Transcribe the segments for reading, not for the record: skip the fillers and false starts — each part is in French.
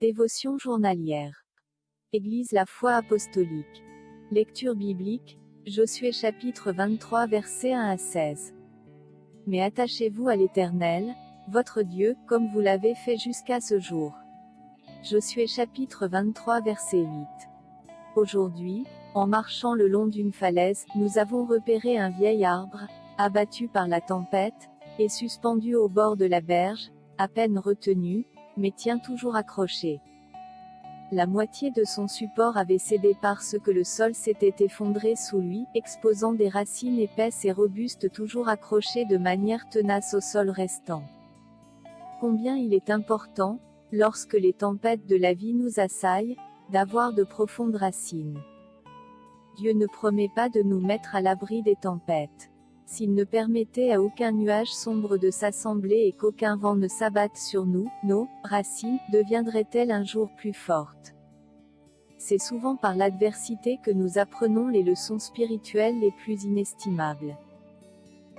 Dévotion journalière. Église La Foi Apostolique. Lecture biblique, Josué chapitre 23 versets 1 à 16. Mais attachez-vous à l'Éternel, votre Dieu, comme vous l'avez fait jusqu'à ce jour. Josué chapitre 23 verset 8. Aujourd'hui, en marchant le long d'une falaise, nous avons repéré un vieil arbre, abattu par la tempête, et suspendu au bord de la berge, à peine retenu, mais tient toujours accroché. La moitié de son support avait cédé parce que le sol s'était effondré sous lui, exposant des racines épaisses et robustes toujours accrochées de manière tenace au sol restant. Combien il est important, lorsque les tempêtes de la vie nous assaillent, d'avoir de profondes racines. Dieu ne promet pas de nous mettre à l'abri des tempêtes. S'il ne permettait à aucun nuage sombre de s'assembler et qu'aucun vent ne s'abatte sur nous, nos racines deviendraient-elles un jour plus fortes? C'est souvent par l'adversité que nous apprenons les leçons spirituelles les plus inestimables.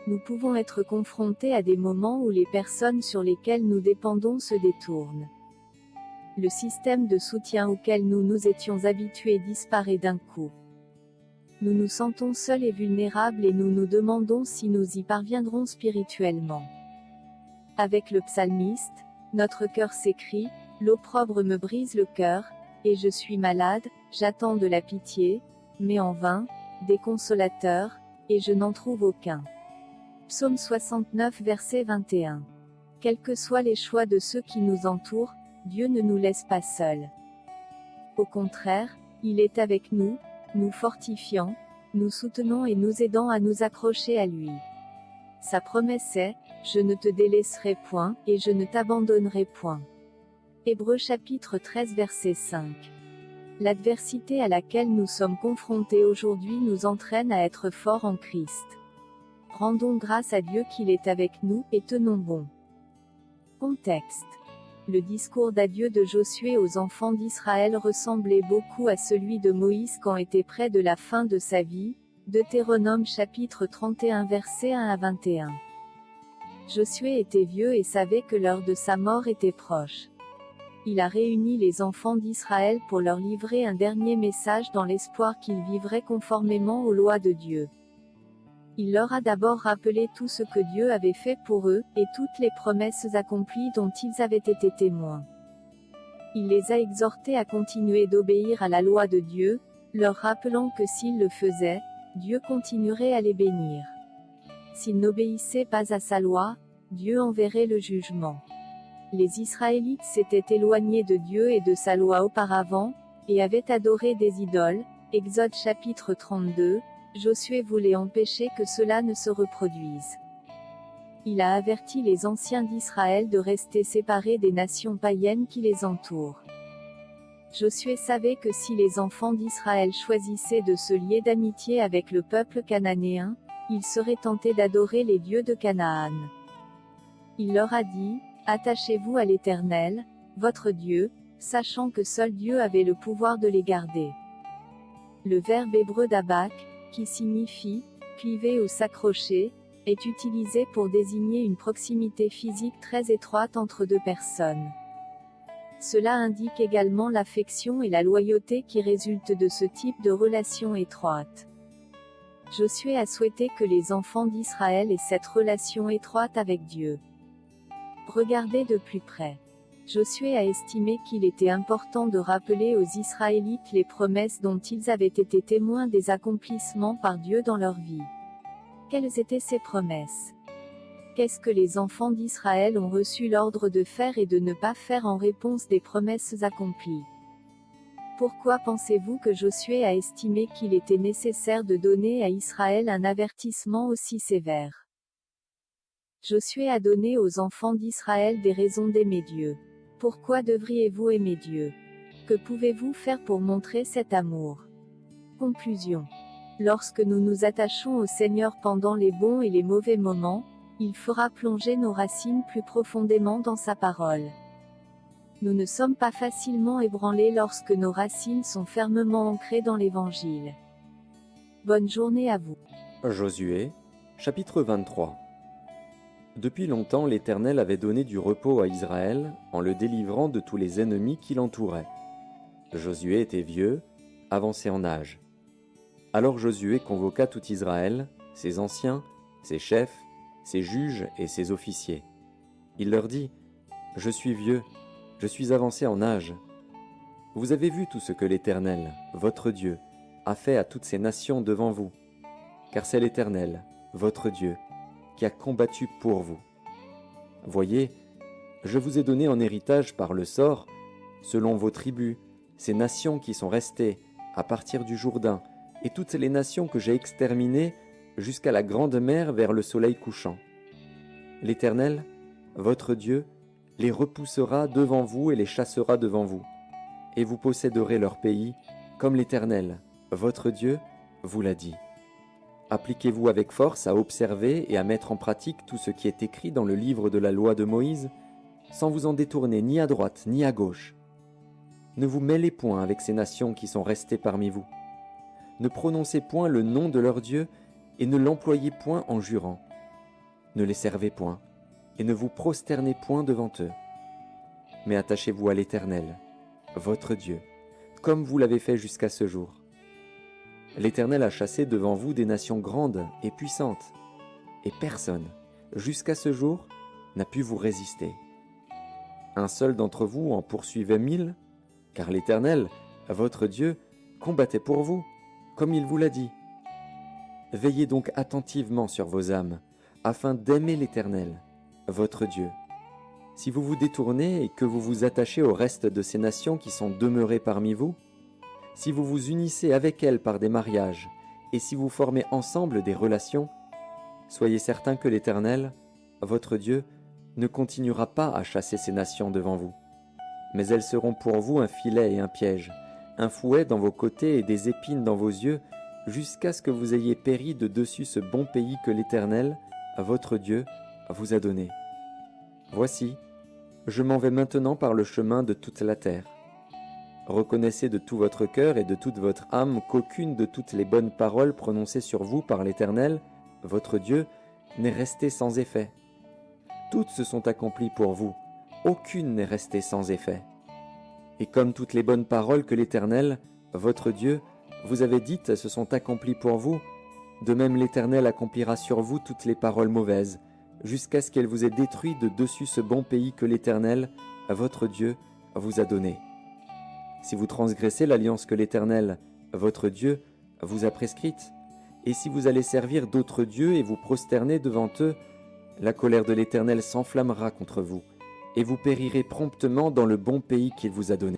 Nous pouvons être confrontés à des moments où les personnes sur lesquelles nous dépendons se détournent. Le système de soutien auquel nous nous étions habitués disparaît d'un coup. Nous nous sentons seuls et vulnérables et nous nous demandons si nous y parviendrons spirituellement. Avec le psalmiste, notre cœur s'écrie, « L'opprobre me brise le cœur, et je suis malade, j'attends de la pitié, mais en vain, des consolateurs, et je n'en trouve aucun. » Psaume 69 verset 21. Quels que soient les choix de ceux qui nous entourent, Dieu ne nous laisse pas seuls. Au contraire, il est avec nous, nous fortifiant, nous soutenant et nous aidant à nous accrocher à lui. Sa promesse est, « Je ne te délaisserai point, et je ne t'abandonnerai point. » Hébreux chapitre 13 verset 5. L'adversité à laquelle nous sommes confrontés aujourd'hui nous entraîne à être forts en Christ. Rendons grâce à Dieu qu'il est avec nous, et tenons bon. Contexte. Le discours d'adieu de Josué aux enfants d'Israël ressemblait beaucoup à celui de Moïse quand était près de la fin de sa vie, Deutéronome chapitre 31 versets 1 à 21. Josué était vieux et savait que l'heure de sa mort était proche. Il a réuni les enfants d'Israël pour leur livrer un dernier message dans l'espoir qu'ils vivraient conformément aux lois de Dieu. Il leur a d'abord rappelé tout ce que Dieu avait fait pour eux, et toutes les promesses accomplies dont ils avaient été témoins. Il les a exhortés à continuer d'obéir à la loi de Dieu, leur rappelant que s'ils le faisaient, Dieu continuerait à les bénir. S'ils n'obéissaient pas à sa loi, Dieu enverrait le jugement. Les Israélites s'étaient éloignés de Dieu et de sa loi auparavant, et avaient adoré des idoles, Exode chapitre 32, Josué voulait empêcher que cela ne se reproduise. Il a averti les anciens d'Israël de rester séparés des nations païennes qui les entourent. Josué savait que si les enfants d'Israël choisissaient de se lier d'amitié avec le peuple cananéen, ils seraient tentés d'adorer les dieux de Canaan. Il leur a dit, « Attachez-vous à l'Éternel, votre Dieu, sachant que seul Dieu avait le pouvoir de les garder. » Le verbe hébreu dabak, qui signifie « cliver » ou « s'accrocher », est utilisé pour désigner une proximité physique très étroite entre deux personnes. Cela indique également l'affection et la loyauté qui résultent de ce type de relation étroite. Josué a souhaité que les enfants d'Israël aient cette relation étroite avec Dieu. Regardez de plus près. Josué a estimé qu'il était important de rappeler aux Israélites les promesses dont ils avaient été témoins des accomplissements par Dieu dans leur vie. Quelles étaient ces promesses? Qu'est-ce que les enfants d'Israël ont reçu l'ordre de faire et de ne pas faire en réponse des promesses accomplies? Pourquoi pensez-vous que Josué a estimé qu'il était nécessaire de donner à Israël un avertissement aussi sévère? Josué a donné aux enfants d'Israël des raisons d'aimer Dieu. Pourquoi devriez-vous aimer Dieu? Que pouvez-vous faire pour montrer cet amour? Conclusion. Lorsque nous nous attachons au Seigneur pendant les bons et les mauvais moments, il fera plonger nos racines plus profondément dans sa parole. Nous ne sommes pas facilement ébranlés lorsque nos racines sont fermement ancrées dans l'Évangile. Bonne journée à vous. Josué, chapitre 23. Depuis longtemps, l'Éternel avait donné du repos à Israël en le délivrant de tous les ennemis qui l'entouraient. Josué était vieux, avancé en âge. Alors Josué convoqua tout Israël, ses anciens, ses chefs, ses juges et ses officiers. Il leur dit : « Je suis vieux, je suis avancé en âge. Vous avez vu tout ce que l'Éternel, votre Dieu, a fait à toutes ces nations devant vous, car c'est l'Éternel, votre Dieu, qui a combattu pour vous. Voyez, je vous ai donné en héritage par le sort, selon vos tribus, ces nations qui sont restées à partir du Jourdain, et toutes les nations que j'ai exterminées jusqu'à la grande mer vers le soleil couchant. L'Éternel, votre Dieu, les repoussera devant vous et les chassera devant vous, et vous posséderez leur pays, comme l'Éternel, votre Dieu, vous l'a dit. Appliquez-vous avec force à observer et à mettre en pratique tout ce qui est écrit dans le livre de la loi de Moïse, sans vous en détourner ni à droite ni à gauche. Ne vous mêlez point avec ces nations qui sont restées parmi vous. Ne prononcez point le nom de leur Dieu et ne l'employez point en jurant. Ne les servez point et ne vous prosternez point devant eux. Mais attachez-vous à l'Éternel, votre Dieu, comme vous l'avez fait jusqu'à ce jour. L'Éternel a chassé devant vous des nations grandes et puissantes, et personne, jusqu'à ce jour, n'a pu vous résister. Un seul d'entre vous en poursuivait 1000, car l'Éternel, votre Dieu, combattait pour vous, comme il vous l'a dit. Veillez donc attentivement sur vos âmes, afin d'aimer l'Éternel, votre Dieu. Si vous vous détournez et que vous vous attachez au reste de ces nations qui sont demeurées parmi vous, si vous vous unissez avec elles par des mariages, et si vous formez ensemble des relations, soyez certains que l'Éternel, votre Dieu, ne continuera pas à chasser ces nations devant vous. Mais elles seront pour vous un filet et un piège, un fouet dans vos côtés et des épines dans vos yeux, jusqu'à ce que vous ayez péri de dessus ce bon pays que l'Éternel, votre Dieu, vous a donné. Voici, je m'en vais maintenant par le chemin de toute la terre. Reconnaissez de tout votre cœur et de toute votre âme qu'aucune de toutes les bonnes paroles prononcées sur vous par l'Éternel, votre Dieu, n'est restée sans effet. Toutes se sont accomplies pour vous, aucune n'est restée sans effet. Et comme toutes les bonnes paroles que l'Éternel, votre Dieu, vous avez dites se sont accomplies pour vous, de même l'Éternel accomplira sur vous toutes les paroles mauvaises, jusqu'à ce qu'elle vous ait détruit de dessus ce bon pays que l'Éternel, votre Dieu, vous a donné. Si vous transgressez l'alliance que l'Éternel, votre Dieu, vous a prescrite, et si vous allez servir d'autres dieux et vous prosterner devant eux, la colère de l'Éternel s'enflammera contre vous, et vous périrez promptement dans le bon pays qu'il vous a donné.